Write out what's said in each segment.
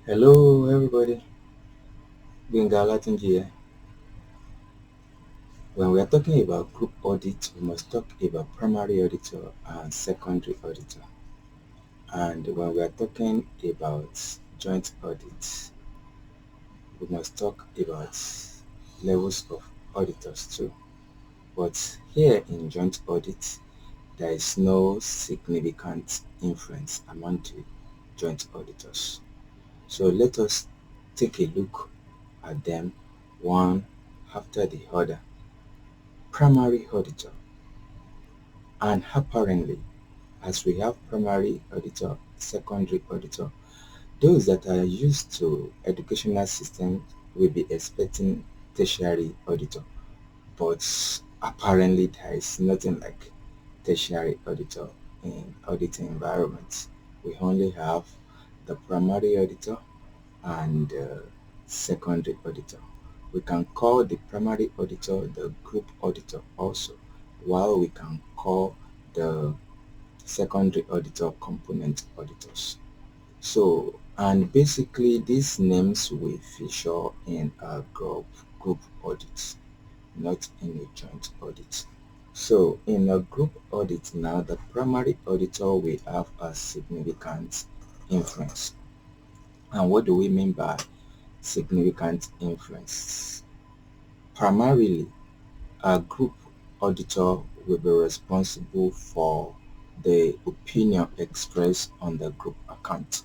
Hello everybody, Latin here. When we are talking about group audit, we must talk about primary auditor and secondary auditor. And when we are talking about joint audit, we must talk about levels of auditors too. But here in joint audit, there is no significant influence among the joint auditors. So let us take a look at them one after the other. Primary auditor, and apparently, as we have primary auditor, secondary auditor, those that are used to educational system will be expecting tertiary auditor, but apparently there is nothing like tertiary auditor in auditing environments. We only have the primary auditor and secondary auditor. We can call the primary auditor the group auditor also, while we can call the secondary auditor component auditors. So, and basically these names will feature in a group audit, not in a joint audit. So in a group audit now, the primary auditor will have a significant influence. And what do we mean by significant influence? Primarily, a group auditor will be responsible for the opinion expressed on the group account,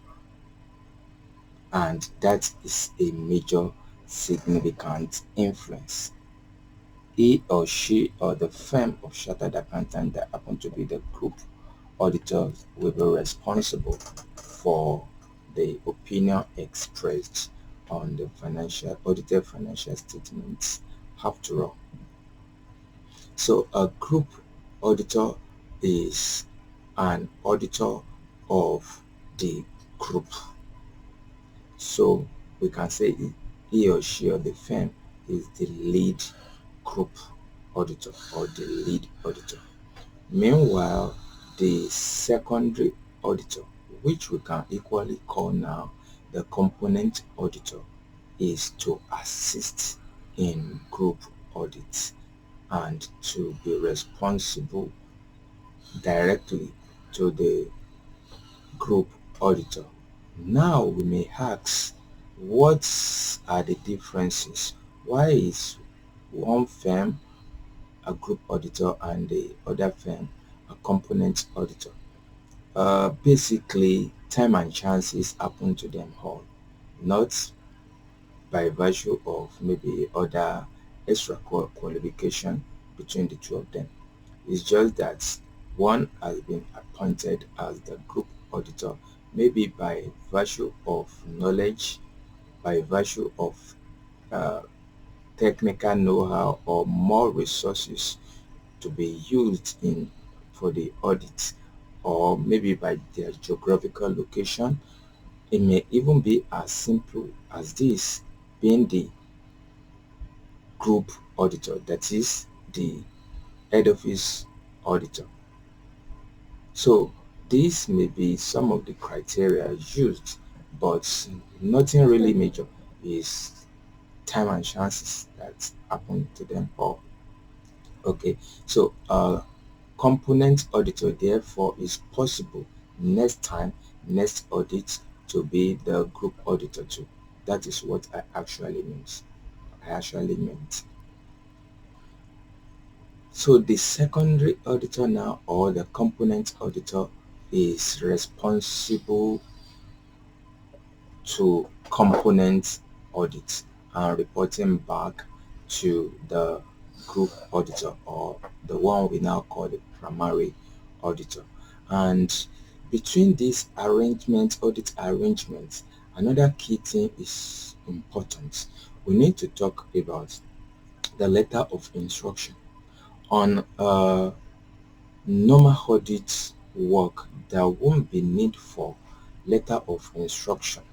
and that is a major significant influence. He or she or the firm of chartered accountant that happen to be the group auditors will be responsible for the opinion expressed on the audited financial statements after all. So a group auditor is an auditor of the group. So we can say he or she or the firm is the lead group auditor or the lead auditor. Meanwhile, the secondary auditor, which we can equally call now the component auditor, is to assist in group audits and to be responsible directly to the group auditor. Now we may ask, what are the differences? Why is one firm a group auditor and the other firm a component auditor? Basically, time and chances happen to them all, not by virtue of maybe other extra qualification between the two of them. It's just that one has been appointed as the group auditor, maybe by virtue of knowledge, by virtue of uh, technical know-how or more resources to be used in for the audit, or maybe by their geographical location. It may even be as simple as this, being the group auditor, that is the head office auditor. So these may be some of the criteria used, but nothing really major. Is time and chances that happen to them all. Okay, so component auditor therefore is possible next time, next audit, to be the group auditor too. That is what I actually meant. So the secondary auditor now, or the component auditor, is responsible to component audit and reporting back to the group auditor, or the one we now call the primary auditor. And between these audit arrangements, another key thing is important. We need to talk about the letter of instruction. On normal audit work, there won't be need for letter of instruction.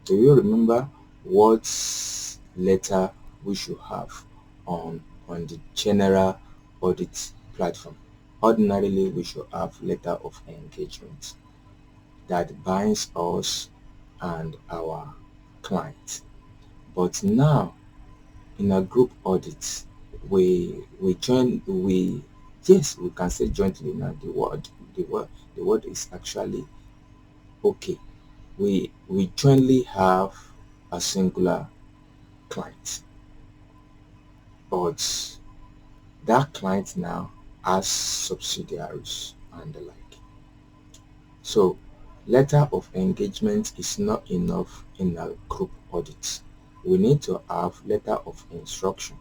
Do you remember what letter we should have on the general audit platform? Ordinarily, we should have letter of engagement that binds us and our client. But now in a group audit, we yes, we can say jointly now. The word is actually okay. We jointly have a singular client, but that client now has subsidiaries and the like. So letter of engagement is not enough in a group audit. We need to have letter of instruction.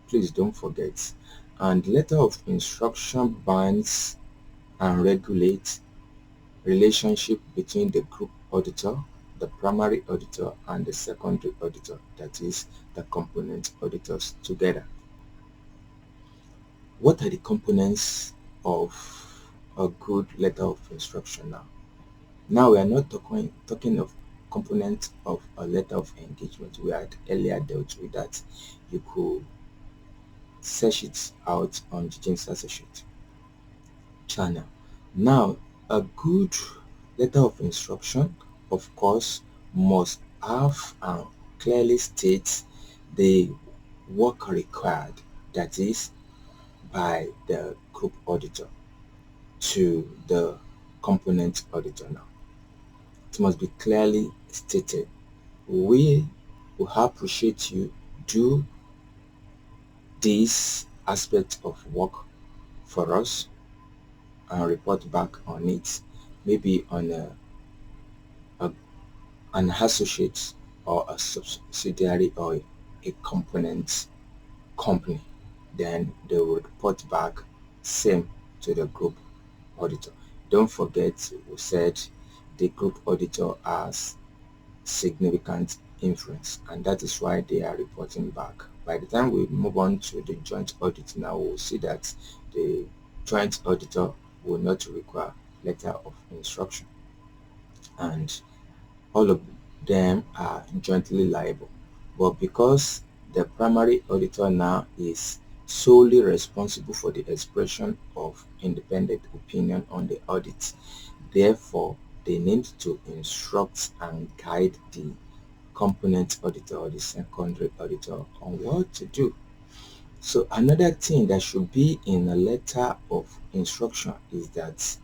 Please don't forget. And letter of instruction binds and regulates relationship between the group auditor, the primary auditor, and the secondary auditor, that is the component auditors together. What are the components of a good letter of instruction now? Now we are not talking of components of a letter of engagement. We had earlier dealt with that. You could search it out on the James Associate channel. Now, a good letter of instruction, of course, must have and clearly states the work required, that is, by the group auditor to the component auditor now. It must be clearly stated. We will appreciate you do this aspect of work for us and report back on it, maybe on a an associate or a subsidiary or a component company. Then they will report back same to the group auditor. Don't forget we said the group auditor has significant influence, and that is why they are reporting back. By the time we move on to the joint audit now, we'll see that the joint auditor will not require letter of instruction, and all of them are jointly liable. But because the primary auditor now is solely responsible for the expression of independent opinion on the audit, therefore they need to instruct and guide the component auditor or the secondary auditor on what to do. So another thing that should be in a letter of instruction is that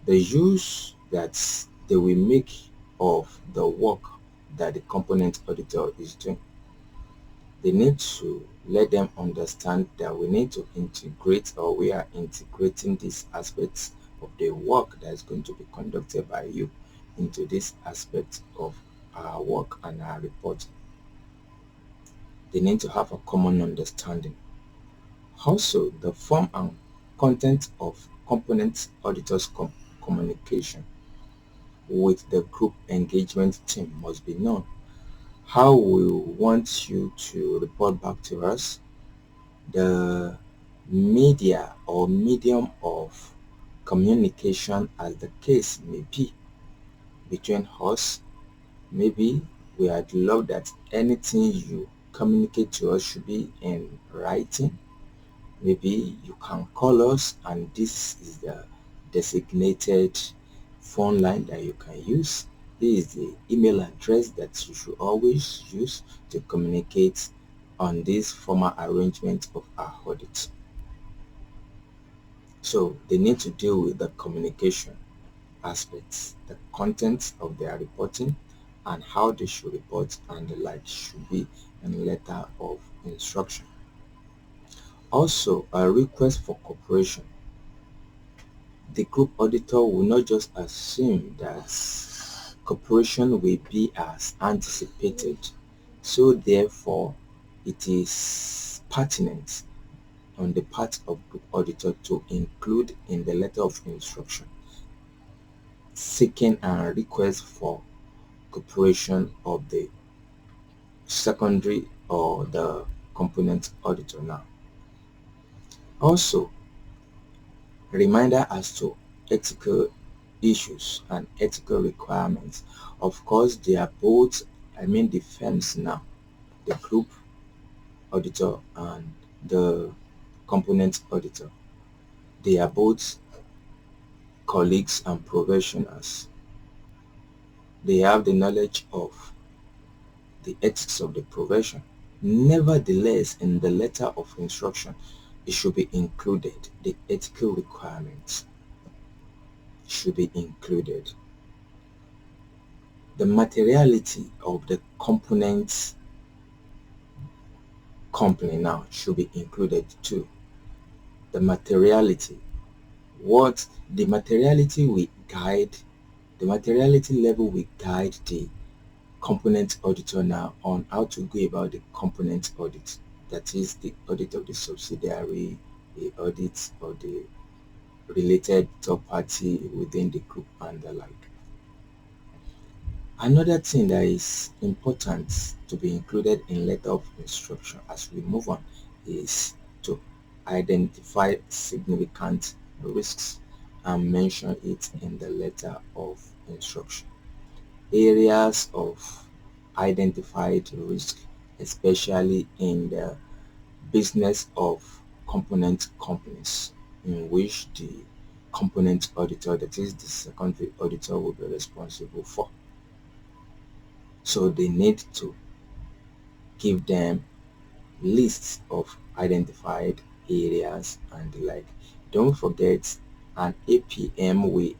the use that they will make of the work that the component auditor is doing. They need to let them understand that we need to integrate, or we are integrating these aspects of the work that is going to be conducted by you into this aspect of our work and our report. They need to have a common understanding. Also, the form and content of component auditors communication with the group engagement team must be known. How we want you to report back to us, the media or medium of communication as the case may be between us. Maybe we had loved that anything you communicate to us should be in writing. Maybe you can call us, and this is the designated phone line that you can use. This is the email address that you should always use to communicate on this formal arrangement of our audit. So they need to deal with the communication aspects, the content of their reporting, and how they should report and the like should be in a letter of instruction. Also, a request for cooperation. The group auditor will not just assume that cooperation will be as anticipated. So therefore, it is pertinent on the part of group auditor to include in the letter of instruction seeking a request for cooperation of the secondary or the component auditor now. Also, reminder as to ethical issues and ethical requirements. Of course, they are both, the firms now, the group auditor and the component auditor, they are both colleagues and professionals. They have the knowledge of the ethics of the profession. Nevertheless, in the letter of instruction, it should be included. The ethical requirements should be included. The materiality of the components company now should be included too. The materiality, what the materiality level will guide the component auditor now on how to go about the component audit. That is the audit of the subsidiary, the audit of the related third party within the group and the like. Another thing that is important to be included in letter of instruction as we move on is to identify significant risks and mention it in the letter of instruction. Areas of identified risk, especially in the business of component companies, in which the component auditor, that is the secondary auditor, will be responsible for. So they need to give them lists of identified areas and the like. Don't forget, an APM will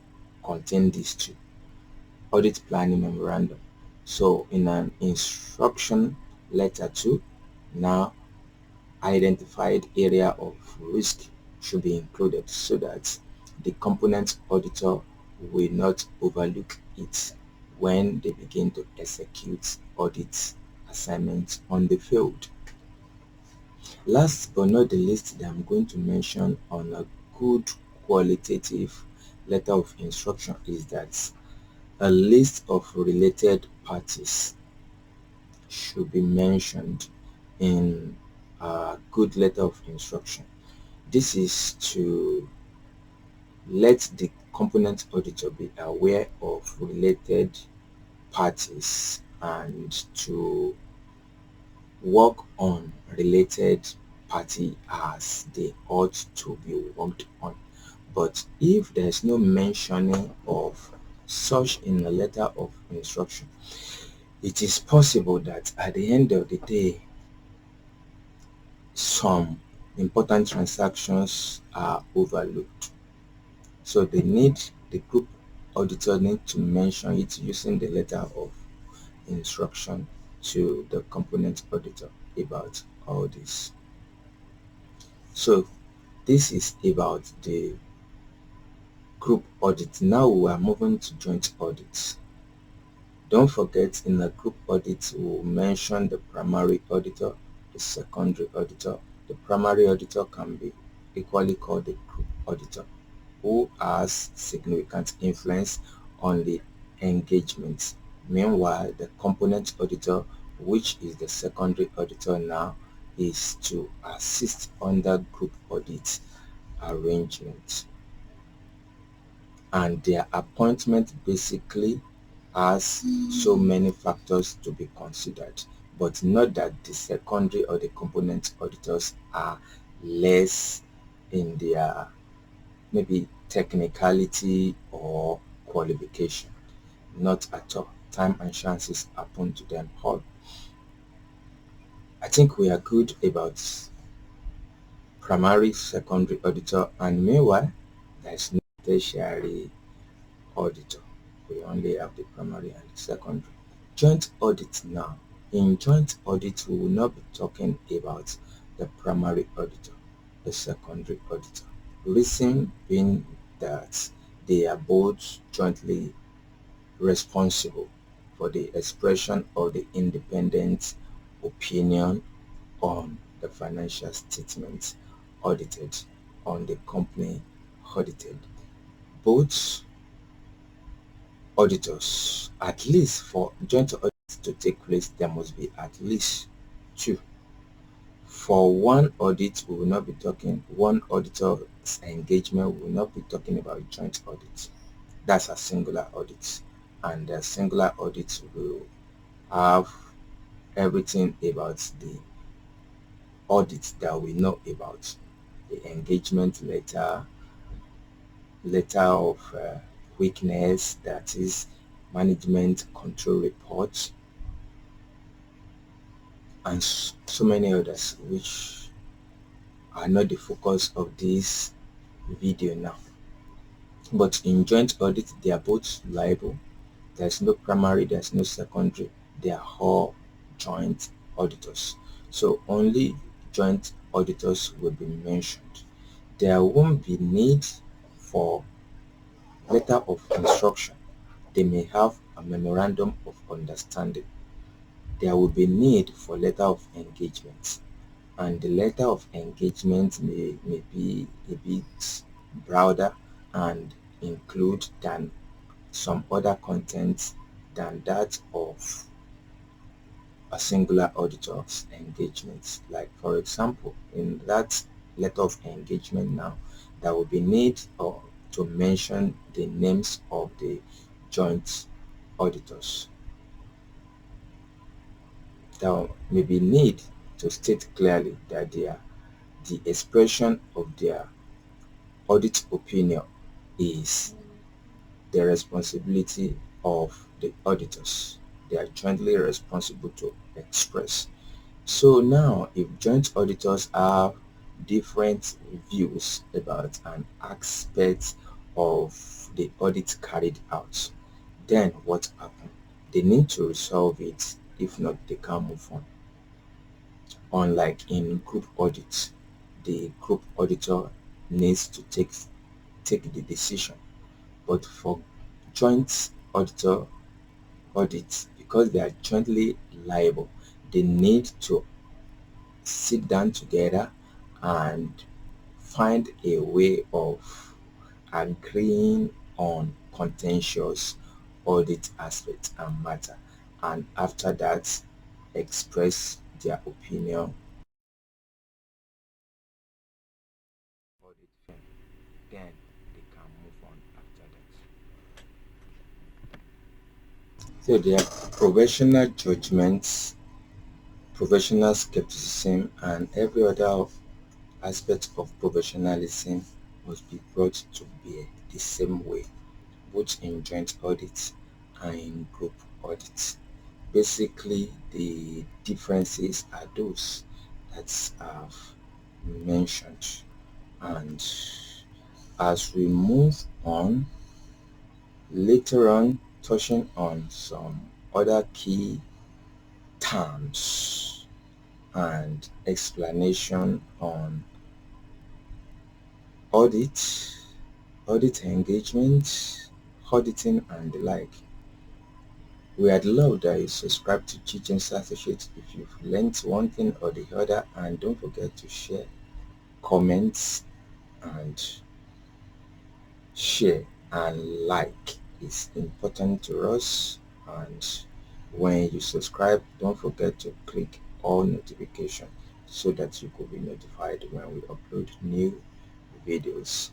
contain these two, audit planning memorandum. So in an instruction letter 2, now identified area of risk should be included so that the component auditor will not overlook it when they begin to execute audit assignments on the field. Last but not the least, that I'm going to mention on a good qualitative letter of instruction is that a list of related parties should be mentioned in a good letter of instruction. This is to let the component auditor be aware of related parties and to work on related party as they ought to be worked on. But if there's no mentioning of such in the letter of instruction, it is possible that at the end of the day, some important transactions are overlooked. So the group auditor need to mention it using the letter of instruction to the component auditor about all this. So this is about the group audit. Now we are moving to joint audits. Don't forget, in the group audit, we will mention the primary auditor, the secondary auditor. The primary auditor can be equally called the group auditor, who has significant influence on the engagement. Meanwhile, the component auditor, which is the secondary auditor now, is to assist under group audit arrangement. And their appointment basically has so many factors to be considered, but not that the secondary or the component auditors are less in their maybe technicality or qualification. Not at all. Time and chances happen to them all. I think we are good about primary, secondary auditor, and meanwhile, there is no tertiary auditor. We only have the primary and the secondary. Joint audit now. In joint audit, we will not be talking about the primary auditor, the secondary auditor. Reason being that they are both jointly responsible for the expression of the independent opinion on the financial statements audited, on the company audited. Both auditors, at least for joint audits to take place, there must be at least two. For one audit, we will not be talking, one auditor's engagement, we will not be talking about joint audit. That's a singular audit. And a singular audit will have everything about the audit that we know about. The engagement letter, letter of weakness, that is management control report, and so many others which are not the focus of this video now. But in joint audit, they are both liable. There's no primary, there's no secondary. They are all joint auditors. So only joint auditors will be mentioned. There won't be need for letter of instruction. They may have a memorandum of understanding. There will be need for letter of engagement, and the letter of engagement may be a bit broader and include than some other contents than that of a singular auditor's engagement. Like for example, in that letter of engagement now, there will be need or to mention the names of the joint auditors. There may be need to state clearly that they are the expression of their audit opinion is the responsibility of the auditors. They are jointly responsible to express. So now, if joint auditors have different views about an aspect of the audit carried out, then what happens? They need to resolve it. If not, they can move on. Unlike in group audit, the group auditor needs to take the decision. But for joint auditor audits, because they are jointly liable, they need to sit down together and find a way of agreeing on contentious audit aspects and matter, and after that express their opinion. Audit firm, then they can move on after that. So there are professional judgments, professional skepticism, and every other aspect of professionalism must be brought to bear the same way, both in joint audits and in group audits. Basically, the differences are those that I've mentioned. And as we move on, later on, touching on some other key terms and explanation on audit, audit engagement, auditing, and the like. We would love that you subscribe to Children's Associates if you've learned one thing or the other, and don't forget to share, comments, and share and like is important to us. And when you subscribe, don't forget to click all notification so that you could be notified when we upload new videos.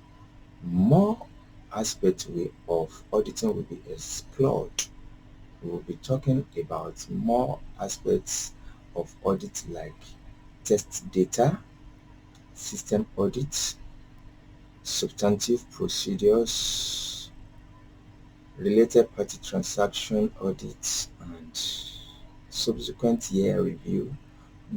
More aspects of auditing will be explored. We will be talking about more aspects of audit like test data, system audits, substantive procedures, related party transaction audits, and subsequent year review,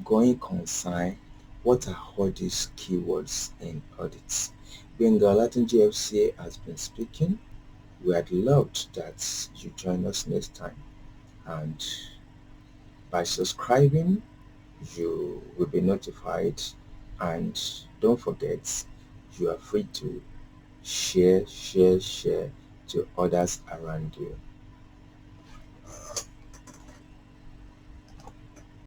going concern. What are all these keywords in audits? Bengal Latin GFCA has been speaking. We had loved that you join us next time, and by subscribing you will be notified, and don't forget you are free to share to others around you.